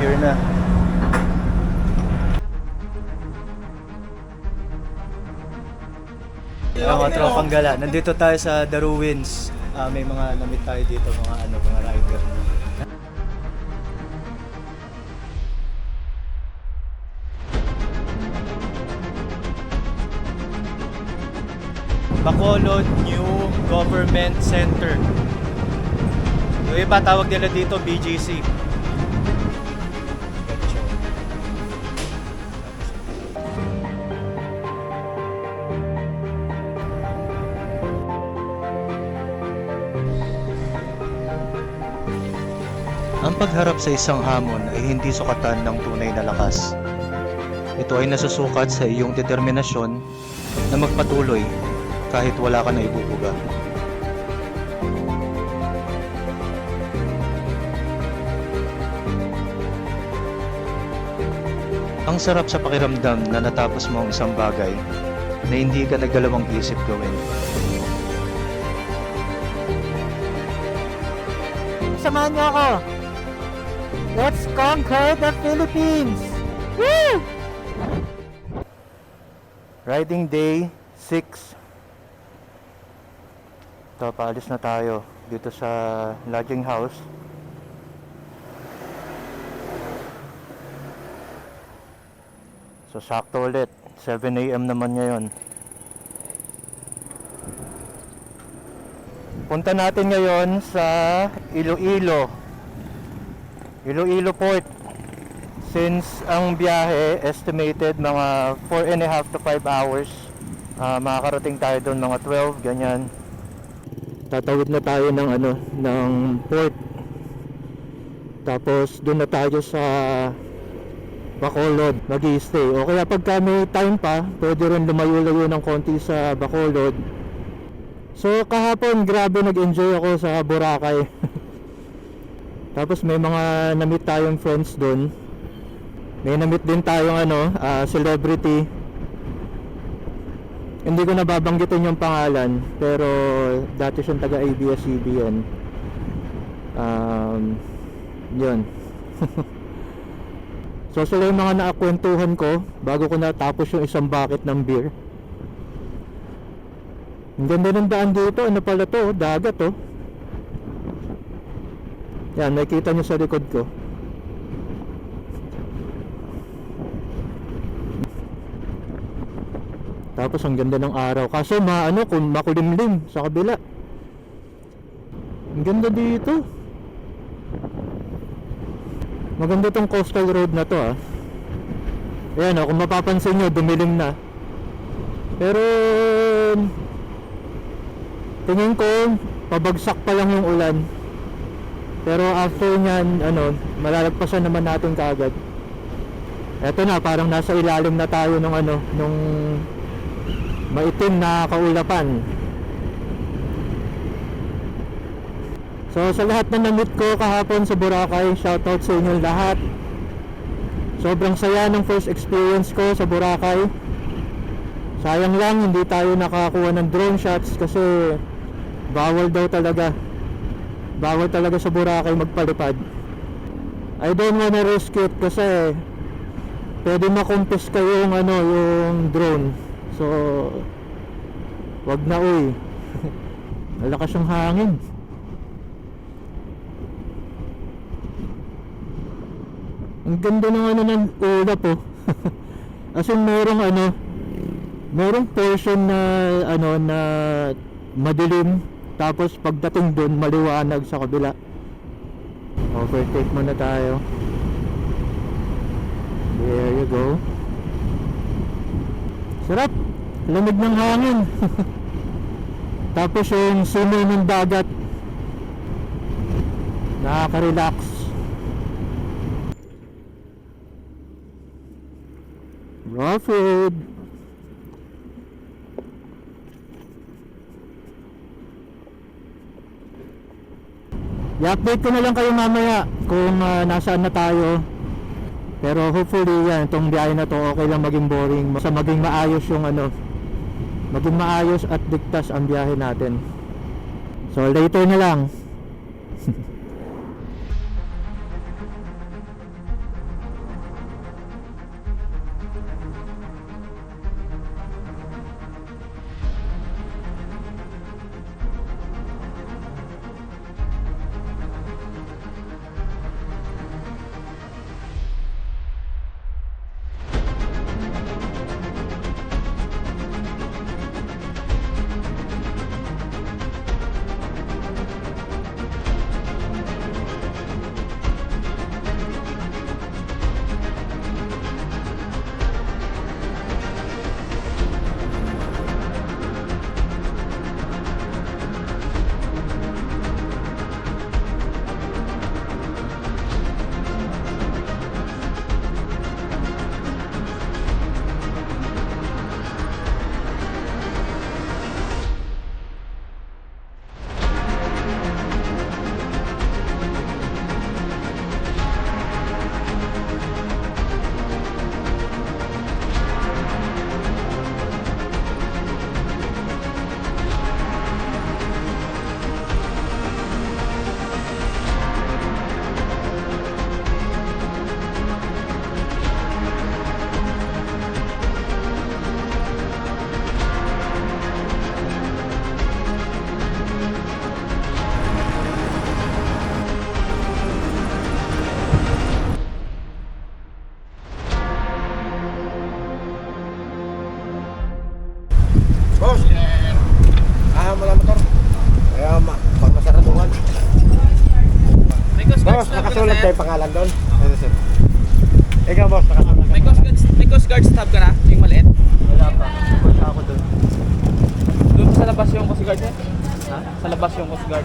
Here na. Mga tropang gala. Nandito tayo sa The Ruins. May mga namit tayo dito, mga rider. Bacolod New Government Center. Yung iba tawag nila dito BGC. Ang pagharap sa isang hamon ay hindi sukatan ng tunay na lakas. Ito ay nasusukat sa iyong determinasyon na magpatuloy kahit wala ka na ibubuga. Ang sarap sa pakiramdam na natapos mo ang isang bagay na hindi ka nagdalawang isip gawin. Samahan niyo ako. Let's conquer the Philippines! Woo! Riding day 6. Ito, paalis na tayo dito sa lodging house. So sakto ulit, 7 AM naman ngayon. Punta natin ngayon sa Iloilo Port. Since ang biyahe estimated mga 4.5 to 5 hours, makakarating tayo doon mga 12, ganyan. Tatawid na tayo ng port. Tapos doon na tayo sa Bacolod mag-i-stay. O kaya pagka may time pa, pwede rin lumayo-layo ng konti sa Bacolod. So kahapon grabe nag-enjoy ako sa Boracay. Tapos may mga na-meet tayong friends doon. May na-meet din tayong celebrity. Hindi ko nababanggitin yung pangalan, pero dati siyang taga ABS-CBN. Yun. So sila yung mga naakwentuhan ko bago ko natapos yung isang bucket ng beer. Ang ganda ng daan dito. Ano pala to? Dagat oh. Yan, nakikita nyo sa likod ko. Tapos ang ganda ng araw. Kaso kung makulimlim sa kabila. Ang ganda dito. Maganda tong coastal road na to ah. Ayan kung mapapansin nyo, dumilim na. Pero tingin ko pabagsak pa lang yung ulan. Pero after nyan, malalagpasan naman natin kaagad. Eto na, parang nasa ilalim na tayo nung maitim na kaulapan. So sa lahat na na-meet ko kahapon sa Boracay, shoutout sa inyo lahat. Sobrang saya ng first experience ko sa Boracay. Sayang lang hindi tayo nakakuha ng drone shots kasi bawal talaga sa Boracay magpalipad. I don't wanna risk it kasi pwede makumpis kayo yung drone. So wag na malakas yung hangin. Ang ganda ng ulap oh. As in merong portion na na madilim, tapos pagdating doon maliwanag sa kabila. Overtake muna tayo. There you go. Sarap, lamig ng hangin. Tapos yung simoy ng dagat, nakaka-relax. Rough road. I-update ko na lang kayo mamaya kung nasaan na tayo. Pero hopefully itong biyahe na to okay lang maging boring, sa maging maayos yung maging maayos at ligtas ang biyahe natin. So later na lang. Boss, nakasulat tayo pangalan doon. Ikaw boss, nakasulat May Coast Guard stab ka na? Yung maliit? Wala pa. Punta ako doon. Doon pa sa labas yung Coast Guard eh? Ha? Sa labas yung Coast Guard.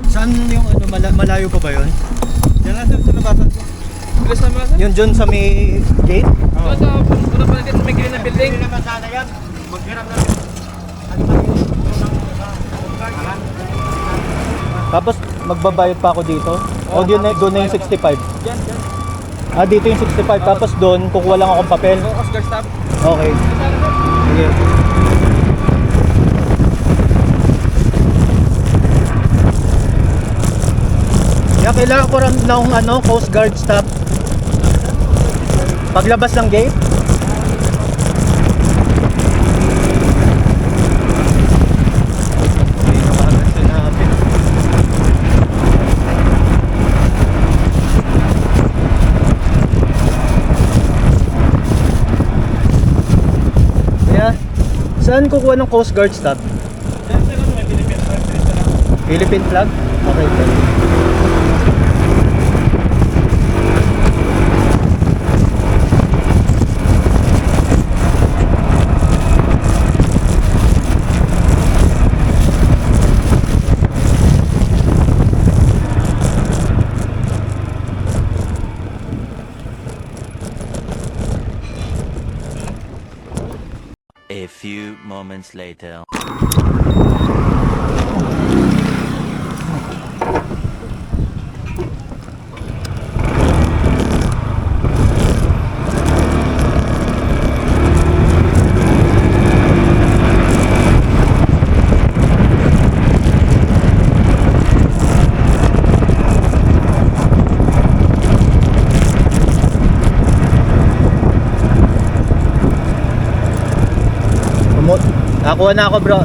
Saan yung ano, malayo pa ba yun? Yan lang sa labasan ko. Bilis na mga sir? Yun dyan sa may gate? Doon sa unang paligid sa may green na building. Hindi naman sana yan. Maghiram na. Tapos magbabayad pa ako dito. O doon na yung 65. Diyan. Ah, dito yung 65. Tapos doon, kukuha lang akong papel. So, Coast Guard stab. Okay. Sige. Kaya kailangan ko rin ng Coast Guard stop. Paglabas ng gate. Hindi naman na sinabi. Kaya, saan kukuha ng Coast Guard stop? Philippine flag? Okay, okay. A few moments later. Nakakuha na ako, bro.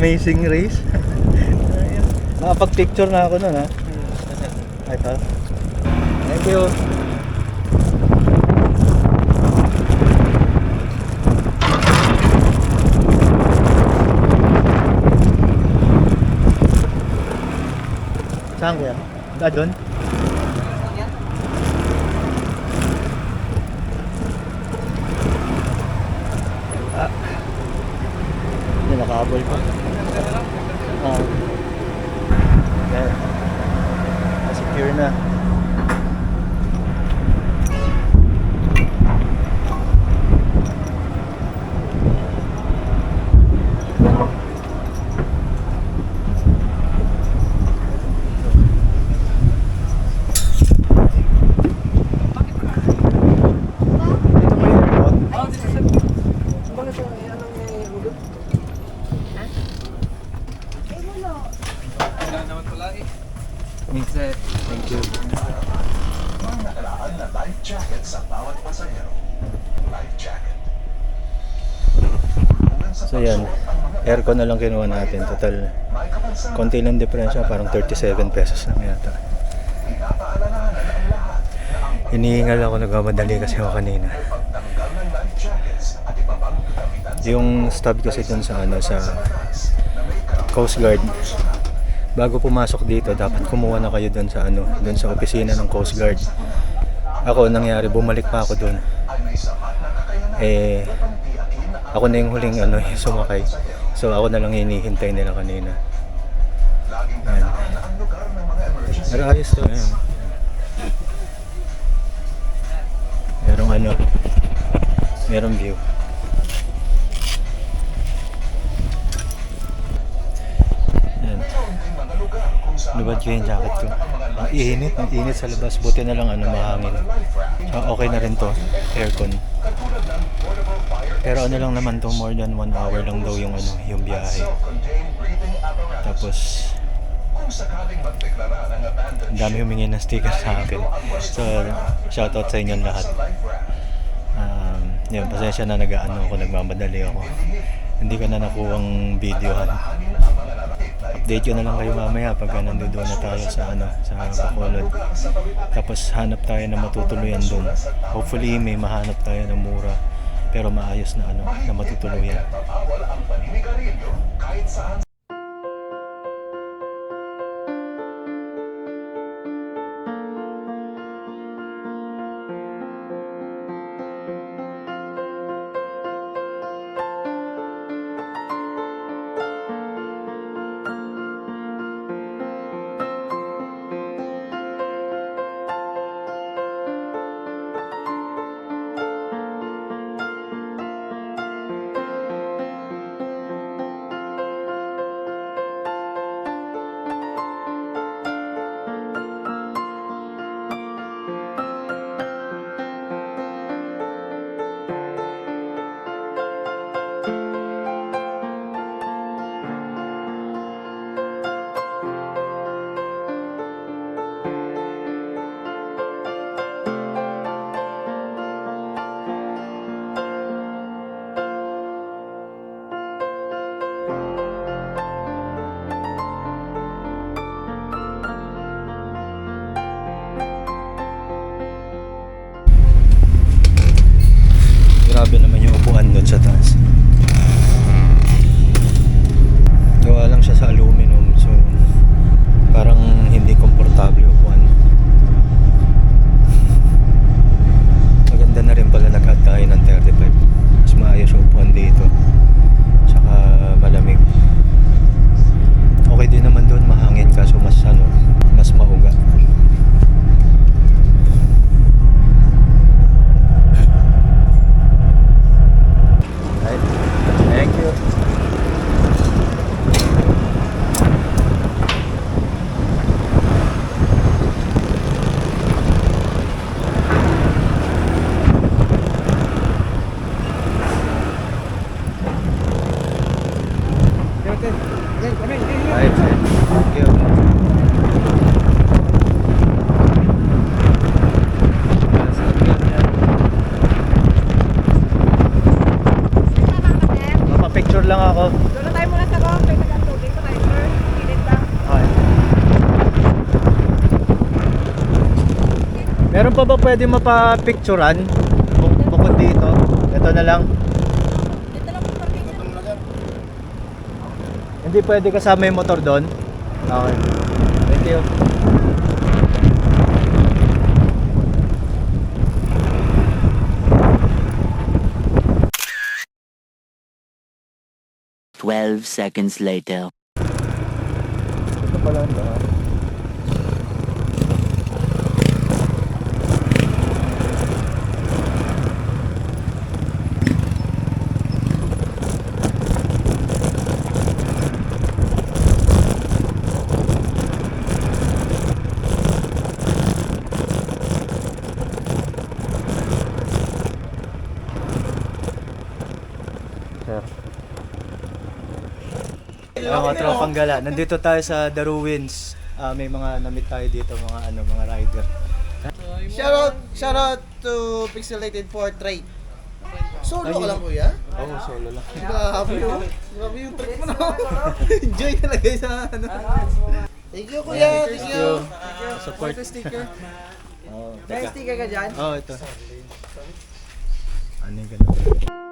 Amazing race. Nakapag-picture na ako nun, ha. Ito. Thank you. Saan kuya? Doon? Hindi nakahabol pa. Yan. Secure na. Thank you. So yan, aircon na lang kinuha natin. Total, konti lang diferensya, parang 37 pesos lang yata. Hinihingal ako, nagmamadali kasi ako kanina. Yung stop kasi dun sa sa Coast Guard. Bago pumasok dito, dapat kumuha na kayo dun sa dun sa opisina ng Coast Guard. Ako, nangyari, bumalik pa ako dun. Ako na yung huling sumakay. So ako na lang hinihintay nila kanina. Ayan. Pero ayos to, ayan. Merong view. Ayan. Lubad ko yung jacket ko. Ang init sa labas. Buti na lang mahangin. So, okay na rin to, aircon. Pero lang naman to, more than 1 hour lang daw yung yung biyahe. Tapos ang dami humingi ng sticker sa akin. So shoutout sa inyo lahat. Yun, pasensya na ako, nagmamadali ako. Hindi ko na nakuhang videohan. Update ko na lang kayo mamaya pag nandito na tayo sa Bacolod. Tapos hanap tayo na matutuluyan doon. Hopefully may mahanap tayo na mura pero maayos na na matutuluyan. Grabe naman yung upuan doon sa taas. Gawa lang siya sa aluminum, so parang hindi komportable yung upuan. Maganda na rin pala nag-add tayo ng 35. Mas maayos yung upuan dito. Tsaka malamig. Okay din naman doon, mahangin kaso mas mauga. Thank you. Right. Thank you. Mapapicture lang ako. Doon na tayo muna sa loob. May nag-tubig ko tayo, sir. Pilit lang. Okay. Meron pa ba pwede mapapicturean? Bukod dito. Ito na lang. Dito lang po parking. Hindi pwede kasama yung motor doon? Okay. Thank you. Twelve seconds later. Ito pala ang daan. Sir. Mga tropang gala. Nandito tayo sa The Ruins. May mga na-meet tayo dito, mga rider. Shout out to Pixelated Portrait. Solo ka lang kuya? Oo, solo lang. Grabe oh. Grabe yung trip mo na. Enjoy talaga sa ano. Thank you kuya. Thank you. Support. Sticker. Oo, May sticker ka dyan? Oo, ito. Ano yung ganun?